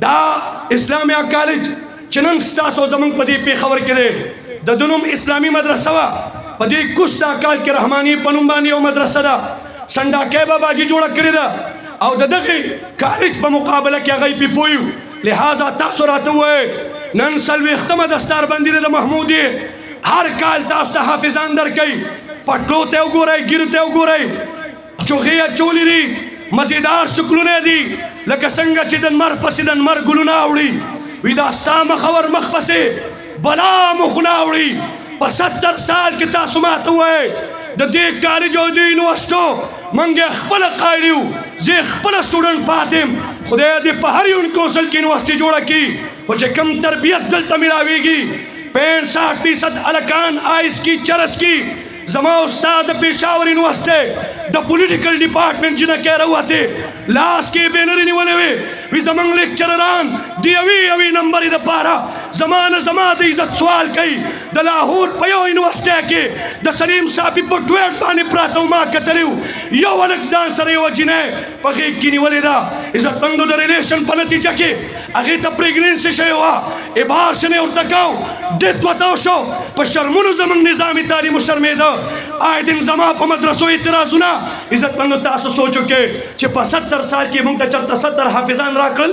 دا اسلامیہ کالج چنن ستاسو زمنگ پدی پیخور کرے دا دنم اسلامی مدرسہ وا پدی کچھ دا کال کے رحمانی پنمبانی و مدرسہ دا سنڈا کیبا باجی جوڑا کری دا او دا دغی کالج پا مقابلہ کیا غی پی پویو لہذا تاسو راتو ہوئے نن سلوی اختم دستار بندی دا محمودی ہر کال تاستا حافظان در کئی پٹلو تیو گو رئی گیر تیو گو رئی چوغیہ چولی دی مزیدار شکلونے دی لکه څنګه چې د مر پسې د مر ګلونه اوړي وي دا ستا مخور مخ پسې بلا مخونه اوړي په 70 سال کې تاسو ماته ووایئ د دې کالج او د یونیورسټو موږ خپله قایل یو زه خپله سټوډنټ پاتې یم خدای دې په هر یونیورسل کې یونیورسټي جوړه کړي خو چې کوم تربیت دلته ملاویږي 65% هلکان آیس کی چرس کی زما استاد پیشاور یونیورسٹی دا پولیٹیکل ڈپارٹمنٹ جنکے روتے لاس کے بینری نیولے وی زمان لیکچرران دی اوی نمبری دا پارا زمان دا عزت سوال کئی دا لاہور پیو یونیورسٹی کے دا سلیم صاحبی پر ٹویٹ بانی پراتو ماں کتلیو یو الکزان سر یو جنے پخیق کی نیولے دا عزت مندو دا ریلیشن پا نتیجہ کے اگیتا پریگنینسی شیوا ابار شنے ارتکاو دیت وطاو شو پا شرمونو زمان نظامی تعلیم و شرمی دا آئے دن زمان پا مدرسو اعتراضونا عزت مندو تاسو سوچو کے چھ پا 70 سال کی منگتا چرتا 70 حافظان راکل